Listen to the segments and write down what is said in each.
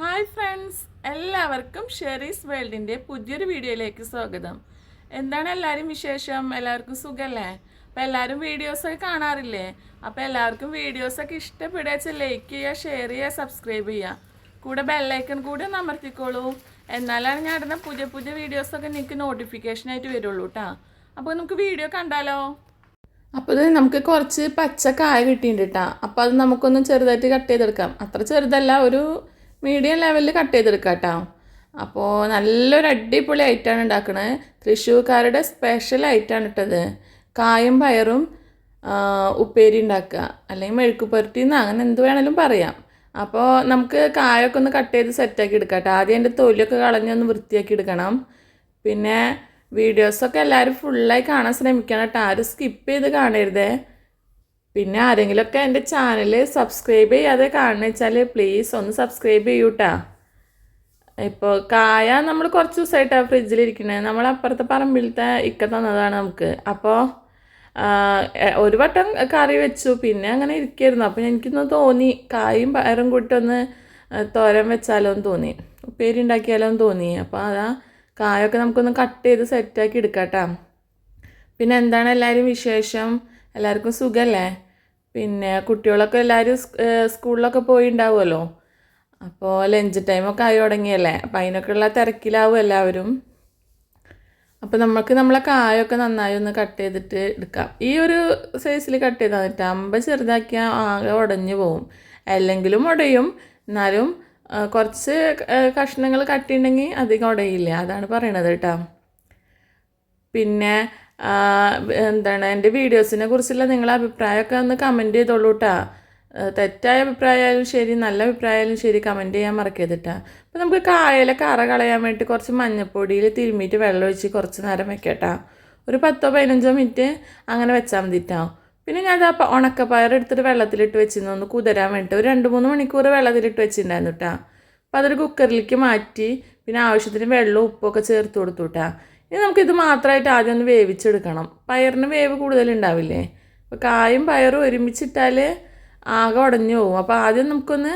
Hi friends, എല്ലാവർക്കും Sherry's വേൾഡിൻ്റെ പുതിയൊരു വീഡിയോയിലേക്ക് സ്വാഗതം. എന്താണ് എല്ലാവരും വിശേഷം? എല്ലാവർക്കും സുഖമല്ലേ? അപ്പോൾ എല്ലാവരും വീഡിയോസൊക്കെ കാണാറില്ലേ? അപ്പോൾ എല്ലാവർക്കും വീഡിയോസൊക്കെ ഇഷ്ടപ്പെടുക ലൈക്ക് ചെയ്യുക, ഷെയർ ചെയ്യുക, സബ്സ്ക്രൈബ് ചെയ്യുക. കൂടെ ബെല്ലൈക്കൺ കൂടെ ഒന്ന് അമർത്തിക്കോളൂ. എന്നാലാണ് ഞാൻ ഇടുന്ന പുതിയ പുതിയ വീഡിയോസൊക്കെ നിങ്ങൾക്ക് നോട്ടിഫിക്കേഷനായിട്ട് വരുള്ളൂ കേട്ടോ. അപ്പോൾ നമുക്ക് വീഡിയോ കണ്ടാലോ? അപ്പോൾ ഇത് നമുക്ക് കുറച്ച് പച്ചക്കായ കിട്ടിയിട്ടുണ്ട് കേട്ടോ. അപ്പോൾ അത് നമുക്കൊന്ന് ചെറുതായിട്ട് കട്ട് ചെയ്തെടുക്കാം. അത്ര ചെറുതല്ല, ഒരു മീഡിയം ലെവലിൽ കട്ട് ചെയ്തെടുക്കാം കേട്ടോ. അപ്പോൾ നല്ലൊരു അടിപൊളി ഐറ്റമാണ് ഉണ്ടാക്കുന്നത്. തൃശ്ശൂർക്കാരുടെ സ്പെഷ്യൽ ഐറ്റമാണ് ഇട്ടത്. കായും പയറും ഉപ്പേരി ഉണ്ടാക്കുക, അല്ലെങ്കിൽ മെഴുക്ക് പുരട്ടി എന്ന് അങ്ങനെ എന്ത് വേണമെങ്കിലും പറയാം. അപ്പോൾ നമുക്ക് കായൊക്കെ ഒന്ന് കട്ട് ചെയ്ത് സെറ്റാക്കി എടുക്കാം കേട്ടോ. ആദ്യം അതിൻ്റെ തൊലിയൊക്കെ കളഞ്ഞൊന്ന് വൃത്തിയാക്കി എടുക്കണം. പിന്നെ വീഡിയോസൊക്കെ എല്ലാവരും ഫുള്ളായി കാണാൻ ശ്രമിക്കണം കേട്ടോ. ആരും സ്കിപ്പ് ചെയ്ത് കാണരുതേ. പിന്നെ ആരെങ്കിലുമൊക്കെ എൻ്റെ ചാനൽ സബ്സ്ക്രൈബ് ചെയ്യാതെ കാണുന്ന വെച്ചാൽ പ്ലീസ് ഒന്ന് സബ്സ്ക്രൈബ് ചെയ്യൂട്ടാ. ഇപ്പോൾ കായ നമ്മൾ കുറച്ച് ദിവസമായിട്ടാണ് ഫ്രിഡ്ജിലിരിക്കുന്നത്. നമ്മൾ അപ്പുറത്തെ പറമ്പിലത്തെ ഇക്ക തന്നതാണ് നമുക്ക്. അപ്പോൾ ഒരു വട്ടം കറി വെച്ചു, പിന്നെ അങ്ങനെ ഇരിക്കുകയായിരുന്നു. അപ്പോൾ എനിക്കൊന്ന് തോന്നി കായും പയറും കൂട്ടൊന്ന് തോരൻ വെച്ചാലോ എന്ന് തോന്നി, ഉപ്പേരി ഉണ്ടാക്കിയാലോ എന്ന് തോന്നി. അപ്പോൾ അതാ കായൊക്കെ നമുക്കൊന്ന് കട്ട് ചെയ്ത് സെറ്റാക്കി എടുക്കാം കേട്ടോ. പിന്നെ എന്താണ് എല്ലാവരും വിശേഷം? എല്ലാവർക്കും സുഖമല്ലേ? പിന്നെ കുട്ടികളൊക്കെ എല്ലാവരും സ്കൂളിലൊക്കെ പോയി ഉണ്ടാവുമല്ലോ. അപ്പോൾ ലഞ്ച് ടൈമൊക്കെ ആയി തുടങ്ങിയല്ലേ. അപ്പോൾ അതിനൊക്കെയുള്ള തിരക്കിലാവും എല്ലാവരും. അപ്പോൾ നമുക്ക് നമ്മളെ കായൊക്കെ നന്നായി ഒന്ന് കട്ട് ചെയ്തിട്ട് എടുക്കാം. ഈ ഒരു സൈസിൽ കട്ട് ചെയ്താൽ മതി. അമ്പ ചെറുതാക്കിയാൽ ആകെ ഉടഞ്ഞു പോവും. അല്ലെങ്കിലും ഉടയും, എന്നാലും കുറച്ച് കഷ്ണങ്ങൾ കട്ടിയുണ്ടെങ്കിൽ അധികം ഉടയില്ല. അതാണ് പറയണത് കേട്ടോ. പിന്നെ എന്താണ് എൻ്റെ വീഡിയോസിനെ കുറിച്ചുള്ള നിങ്ങളുടെ അഭിപ്രായമൊക്കെ ഒന്ന് കമൻറ്റ് ചെയ്തോളൂ കേട്ടോ. തെറ്റായ അഭിപ്രായമായാലും ശരി, നല്ല അഭിപ്രായമായാലും ശരി, കമൻറ്റ് ചെയ്യാൻ മറക്കരുത് കേട്ടോ. അപ്പോൾ നമുക്ക് കായയിലെ കറ കളയാൻ വേണ്ടി കുറച്ച് മഞ്ഞൾപ്പൊടിയിൽ തിരുമ്മിയിട്ട് വെള്ളം ഒഴിച്ച് കുറച്ച് നേരം വെക്കട്ടോ. ഒരു 10-15 മിനിറ്റ് അങ്ങനെ വെച്ചാൽ മതി കേട്ടോ. പിന്നെ ഞാൻ അത് ഉണക്കപ്പയർ എടുത്തിട്ട് വെള്ളത്തിലിട്ട് വെച്ചിരുന്നു ഒന്ന് കുതിരാൻ വേണ്ടിയിട്ട്. ഒരു 2-3 മണിക്കൂർ വെള്ളത്തിലിട്ട് വെച്ചിട്ടുണ്ടായിരുന്നു കേട്ടോ. അപ്പോൾ അതൊരു കുക്കറിലേക്ക് മാറ്റി പിന്നെ ആവശ്യത്തിന് വെള്ളവും ഉപ്പൊക്കെ ചേർത്ത് കൊടുത്തു കേട്ടോ. ഇനി നമുക്കിത് മാത്രമായിട്ട് ആദ്യം ഒന്ന് വേവിച്ചെടുക്കണം. പയറിന് വേവ് കൂടുതലുണ്ടാവില്ലേ. അപ്പോൾ കായും പയറും ഒരുമിച്ചിട്ടാൽ ആകെ ഉടഞ്ഞു പോകും. അപ്പോൾ ആദ്യം നമുക്കൊന്ന്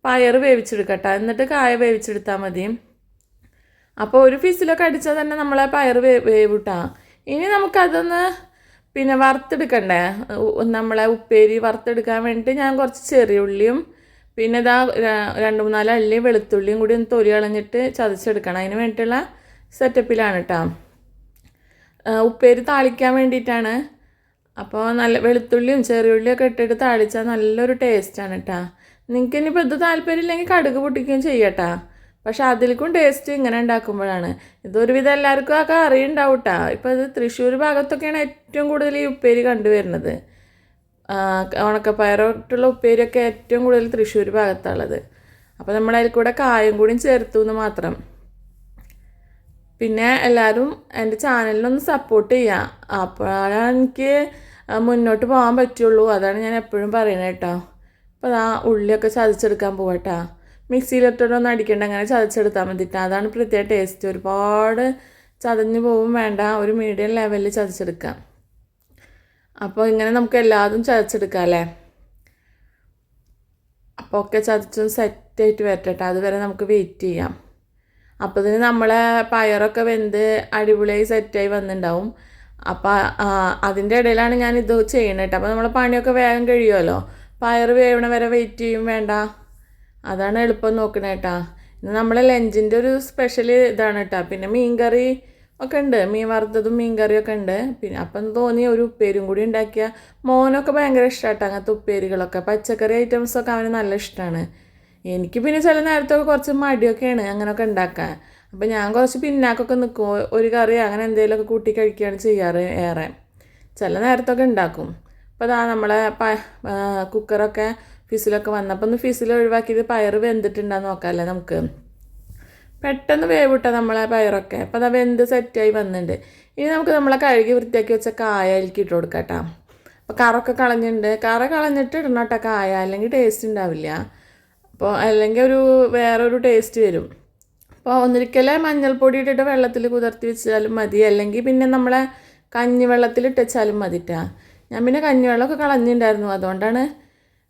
പയർ വേവിച്ചെടുക്കട്ടെ, എന്നിട്ട് കായ വേവിച്ചെടുത്താൽ മതി. അപ്പോൾ ഒരു ഫിസിലൊക്കെ അടിച്ചാൽ തന്നെ നമ്മളെ പയർ വേവിട്ടാ. ഇനി നമുക്കതൊന്ന് പിന്നെ വറുത്തെടുക്കണ്ടേ. നമ്മളെ ഉപ്പേരി വറുത്തെടുക്കാൻ വേണ്ടിയിട്ട് ഞാൻ കുറച്ച് ചെറിയ ഉള്ളിയും പിന്നെ ഇതാ 2-3 അല്ലി വെളുത്തുള്ളിയും കൂടി ഒന്ന് തൊലി കളഞ്ഞിട്ട് ചതച്ചെടുക്കണം. അതിന് വേണ്ടിയിട്ടുള്ള സെറ്റപ്പിലാണ് കേട്ടോ. ഉപ്പേരി താളിക്കാൻ വേണ്ടിയിട്ടാണ്. അപ്പോൾ നല്ല വെളുത്തുള്ളിയും ചെറിയുള്ളിയൊക്കെ ഇട്ടിട്ട് താളിച്ചാൽ നല്ലൊരു ടേസ്റ്റാണ് കേട്ടോ. നിങ്ങൾക്ക് ഇനിയിപ്പോൾ ഇത് താല്പര്യമില്ലെങ്കിൽ കടുക് പൊട്ടിക്കുകയും ചെയ്യട്ടോ. പക്ഷെ അതിലേക്കും ടേസ്റ്റ് ഇങ്ങനെ ഉണ്ടാക്കുമ്പോഴാണ്. ഇതൊരുവിധം എല്ലാവർക്കും ഒക്കെ അറിയുണ്ടാവും കേട്ടോ. ഇപ്പോൾ ഇത് തൃശ്ശൂർ ഭാഗത്തൊക്കെയാണ് ഏറ്റവും കൂടുതൽ ഈ ഉപ്പേരി കണ്ടുവരുന്നത്. ഉണക്കപ്പയറോട്ടുള്ള ഉപ്പേരിയൊക്കെ ഏറ്റവും കൂടുതൽ തൃശ്ശൂർ ഭാഗത്തുള്ളത്. അപ്പോൾ നമ്മളതിൽ കൂടെ കായും കൂടിയും ചേർത്തു എന്ന് മാത്രം. പിന്നെ എല്ലാവരും എൻ്റെ ചാനലിനൊന്ന് സപ്പോർട്ട് ചെയ്യുക. അപ്പോഴാണ് എനിക്ക് മുന്നോട്ട് പോകാൻ പറ്റുള്ളൂ. അതാണ് ഞാൻ എപ്പോഴും പറയുന്നത് കേട്ടോ. അപ്പോൾ ആ ഉള്ളിയൊക്കെ ചതച്ചെടുക്കാൻ പോകട്ടോ. മിക്സിയിലിട്ടൊന്നും അടിക്കേണ്ട, അങ്ങനെ ചതച്ചെടുത്താൽ മതിട്ടോ. അതാണ് പ്രത്യേക ടേസ്റ്റ്. ഒരുപാട് ചതഞ്ഞ് പോവും വേണ്ട, ഒരു മീഡിയം ലെവലിൽ ചതച്ചെടുക്കാം. അപ്പോൾ ഇങ്ങനെ നമുക്ക് എല്ലാതും ചതച്ചെടുക്കാം അല്ലേ. അപ്പോൾ ഒക്കെ ചതച്ചൊന്ന് സെറ്റായിട്ട് വരട്ടെ. അതുവരെ നമുക്ക് വെയിറ്റ് ചെയ്യാം. അപ്പോൾ ഇതിന് നമ്മളെ പയറൊക്കെ വെന്ത് അടിപൊളിയായി സെറ്റായി വന്നിട്ടുണ്ടാവും. അപ്പോൾ അതിൻ്റെ ഇടയിലാണ് ഞാനിത് ചെയ്യണത് കേട്ടോ. അപ്പോൾ നമ്മളെ പണിയൊക്കെ വേഗം കഴിയുമല്ലോ. പയർ വേവണ വരെ വെയിറ്റ് ചെയ്യും വേണ്ട. അതാണ് എളുപ്പം നോക്കണേ കേട്ടോ. ഇന്ന് നമ്മളെ ലഞ്ചിൻ്റെ ഒരു സ്പെഷ്യൽ ഇതാണ് കേട്ടോ. പിന്നെ മീൻകറി ഒക്കെ ഉണ്ട്, മീൻ വറുത്തതും മീൻ കറിയൊക്കെ ഉണ്ട്. പിന്നെ അപ്പം തോന്നി ഒരു ഉപ്പേരിയും കൂടി ഉണ്ടാക്കിയ മോനൊക്കെ ഭയങ്കര ഇഷ്ടമാട്ടോ അങ്ങനത്തെ ഉപ്പേരികളൊക്കെ. പച്ചക്കറി ഐറ്റംസൊക്കെ അവന് നല്ല ഇഷ്ടമാണ്. എനിക്ക് പിന്നെ ചില നേരത്തൊക്കെ കുറച്ച് മടിയൊക്കെയാണ് അങ്ങനെയൊക്കെ ഉണ്ടാക്കാൻ. അപ്പോൾ ഞാൻ കുറച്ച് പിന്നാക്കൊക്കെ നിൽക്കും. ഒരു കറി അങ്ങനെ എന്തെങ്കിലുമൊക്കെ കൂട്ടി കഴിക്കുകയാണ് ചെയ്യാറ് ഏറെ. ചില നേരത്തൊക്കെ ഉണ്ടാക്കും. അപ്പോൾ അതാ നമ്മളെ കുക്കറൊക്കെ ഫിസിലൊക്കെ വന്നപ്പോൾ ഒന്ന് ഫിസിൽ ഒഴിവാക്കിയിട്ട് പയർ വെന്തിട്ടുണ്ടാന്ന് നോക്കാമല്ലേ നമുക്ക്. പെട്ടെന്ന് വേവിട്ടാൽ നമ്മളെ പയറൊക്കെ. അപ്പോൾ അതാ വെന്ത് സെറ്റായി വന്നിട്ടുണ്ട്. ഇനി നമുക്ക് നമ്മളെ കഴുകി വൃത്തിയാക്കി വെച്ച കായ അതിലേക്ക് ഇട്ട് കൊടുക്കാം കേട്ടോ. അപ്പോൾ കറൊക്കെ കളഞ്ഞിട്ടുണ്ട്. കറ കളഞ്ഞിട്ട് ഇടണം കേട്ടോ കായ, അല്ലെങ്കിൽ ടേസ്റ്റ് ഉണ്ടാവില്ല. അപ്പോൾ അല്ലെങ്കിൽ വേറൊരു ടേസ്റ്റ് വരും. അപ്പോൾ ഒന്നിരിക്കലെ മഞ്ഞൾപ്പൊടി ഇട്ടിട്ട് വെള്ളത്തിൽ കുതിർത്തി വെച്ചാലും മതി, അല്ലെങ്കിൽ പിന്നെ നമ്മളെ കഞ്ഞിവെള്ളത്തിൽ ഇട്ട് വെച്ചാലും മതിട്ടാ. ഞാൻ പിന്നെ കഞ്ഞിവെള്ളമൊക്കെ കളഞ്ഞിട്ടുണ്ടായിരുന്നു, അതുകൊണ്ടാണ്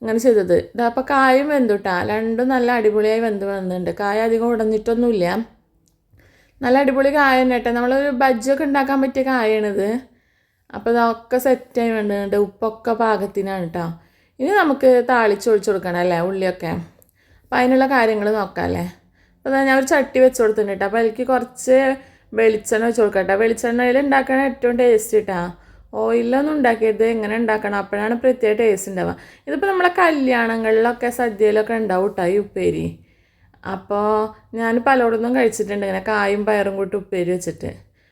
ഇങ്ങനെ ചെയ്തത്. ഇതാ അപ്പോൾ കായും വെന്തുട്ടാ, രണ്ടും നല്ല അടിപൊളിയായി വെന്ത് വന്നിട്ടുണ്ട്. കായ അധികം ഉടഞ്ഞിട്ടൊന്നുമില്ല, നല്ല അടിപൊളി കായ തന്നെ കേട്ടോ. നമ്മളൊരു ബജ്ജിയൊക്കെ ഉണ്ടാക്കാൻ പറ്റിയ കായാണിത്. അപ്പോൾ ഇതൊക്കെ സെറ്റായി വേണ്ടുന്നുണ്ട്, ഉപ്പൊക്കെ പാകത്തിനാണ് കേട്ടോ. ഇനി നമുക്ക് താളിച്ചൊഴിച്ച് കൊടുക്കണം അല്ലേ ഉള്ളിയൊക്കെ. അപ്പോൾ അതിനുള്ള കാര്യങ്ങൾ നോക്കാം അല്ലേ. അപ്പോൾ ഞാൻ ഒരു ചട്ടി വെച്ച് കൊടുത്തിട്ടുണ്ട് കേട്ടോ. അപ്പോൾ അതിലേക്ക് കുറച്ച് വെളിച്ചെണ്ണ വെച്ച് കൊടുക്കട്ടെ. വെളിച്ചെണ്ണയിൽ ഉണ്ടാക്കണ ഏറ്റവും ടേസ്റ്റ് കേട്ടോ. ഓയിലൊന്നും ഉണ്ടാക്കിയത് ഇങ്ങനെ ഉണ്ടാക്കണം, അപ്പോഴാണ് പ്രത്യേക ടേസ്റ്റ് ഉണ്ടാവുക. ഇതിപ്പോൾ നമ്മളെ കല്യാണങ്ങളിലൊക്കെ സദ്യയിലൊക്കെ ഉണ്ടാവും കേട്ടോ ഈ ഉപ്പേരി. അപ്പോൾ ഞാൻ പലയിടത്തും കഴിച്ചിട്ടുണ്ട് ഇങ്ങനെ കായും പയറും കൂട്ടി ഉപ്പേരി വെച്ചിട്ട്.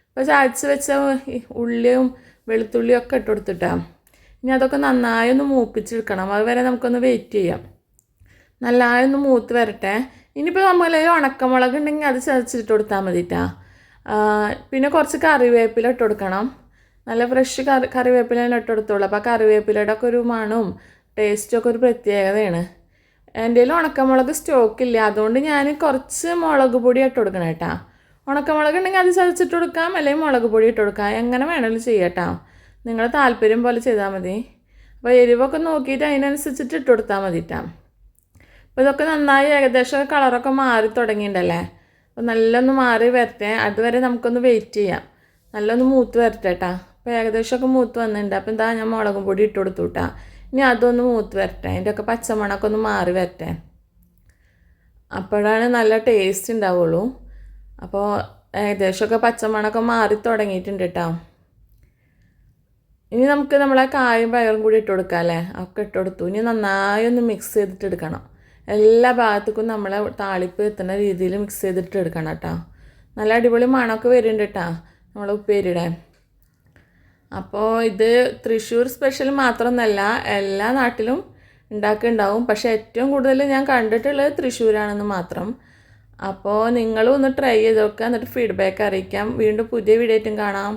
അപ്പോൾ ചായച്ച് വെച്ച ഉള്ളിയും വെളുത്തുള്ളിയും ഒക്കെ ഇട്ട് കൊടുത്തിട്ടാണ്. ഇനി അതൊക്കെ നന്നായി ഒന്ന് മൂപ്പിച്ചെടുക്കണം, അതുവരെ നമുക്കൊന്ന് വെയിറ്റ് ചെയ്യാം. നന്നായി ഒന്ന് മൂത്ത് വരട്ടെ. ഇനിയിപ്പോൾ നമ്മൾ ഉണക്കമുളക് ഉണ്ടെങ്കിൽ അത് ചതച്ചിട്ട് കൊടുത്താൽ മതിട്ടാ. പിന്നെ കുറച്ച് കറിവേപ്പില ഇട്ട് കൊടുക്കണം, നല്ല ഫ്രഷ് കറിവേപ്പില ഇട്ട് കൊടുത്തോളൂ. അപ്പോൾ കറിവേപ്പിലയുടെ ഒക്കെ ഒരു മണവും ടേസ്റ്റൊക്കെ ഒരു പ്രത്യേകതയാണ്. എൻ്റെ കയ്യിൽ ഉണക്കമുളക് സ്റ്റോക്കില്ല, അതുകൊണ്ട് ഞാൻ കുറച്ച് മുളക് പൊടി ഇട്ട് കൊടുക്കണം കേട്ടോ. ഉണക്കമുളക് ഉണ്ടെങ്കിൽ അത് ചതച്ചിട്ട് കൊടുക്കാം, അല്ലെങ്കിൽ മുളക് പൊടി ഇട്ട് കൊടുക്കാം, എങ്ങനെ വേണമെങ്കിലും ചെയ്യാം കേട്ടോ. നിങ്ങളുടെ താല്പര്യം പോലെ ചെയ്താൽ മതി. അപ്പോൾ എരിവൊക്കെ നോക്കിയിട്ട് അതിനനുസരിച്ചിട്ട് ഇട്ട് കൊടുത്താൽ മതി കേട്ടോ. അപ്പോൾ ഇതൊക്കെ നന്നായി ഏകദേശം കളറൊക്കെ മാറി തുടങ്ങിയിട്ടുണ്ടല്ലേ. അപ്പോൾ നല്ലൊന്ന് മാറി വരട്ടെ, അതുവരെ നമുക്കൊന്ന് വെയിറ്റ് ചെയ്യാം. നല്ലൊന്ന് മൂത്ത് വരട്ടെ കേട്ടോ. അപ്പോൾ ഏകദേശമൊക്കെ മൂത്ത് വന്നിട്ടുണ്ട്. അപ്പോൾ എന്താ ഞാൻ മുളകും പൊടി ഇട്ട് കൊടുത്തു കേട്ടോ. ഇനി അതൊന്ന് മൂത്ത് വരട്ടെ, അതിൻ്റെയൊക്കെ പച്ചമണമൊക്കെ ഒന്ന് മാറി വരട്ടെ, അപ്പോഴാണ് നല്ല ടേസ്റ്റ് ഉണ്ടാവുള്ളൂ. അപ്പോൾ ഏകദേശമൊക്കെ പച്ചമണമൊക്കെ മാറി തുടങ്ങിയിട്ടുണ്ട് കേട്ടോ. ഇനി നമുക്ക് നമ്മളെ കായും പയറും കൂടി ഇട്ട് കൊടുക്കാം അല്ലേ. ഒക്കെ ഇട്ട് കൊടുത്തു. ഇനി നന്നായി ഒന്ന് മിക്സ് ചെയ്തിട്ട് എടുക്കണം. എല്ലാ ഭാഗത്തേക്കും നമ്മളെ താളിപ്പ് എത്തുന്ന രീതിയിൽ മിക്സ് ചെയ്തിട്ട് എടുക്കണം കേട്ടോ. നല്ല അടിപൊളി മണമൊക്കെ വരുന്നുണ്ട് കേട്ടോ നമ്മളെ ഉപ്പേരിയുടെ. അപ്പോൾ ഇത് തൃശ്ശൂർ സ്പെഷ്യൽ മാത്രമൊന്നുമല്ല, എല്ലാ നാട്ടിലും ഉണ്ടാക്കുന്നുണ്ടാവും. പക്ഷേ ഏറ്റവും കൂടുതൽ ഞാൻ കണ്ടിട്ടുള്ളത് തൃശ്ശൂരാണെന്ന് മാത്രം. അപ്പോൾ നിങ്ങളും ഒന്ന് ട്രൈ ചെയ്ത് നോക്കുക, എന്നിട്ട് ഫീഡ്ബാക്ക് അറിയിക്കാം. വീണ്ടും പുതിയ വീഡിയോ ആയിട്ടും കാണാം.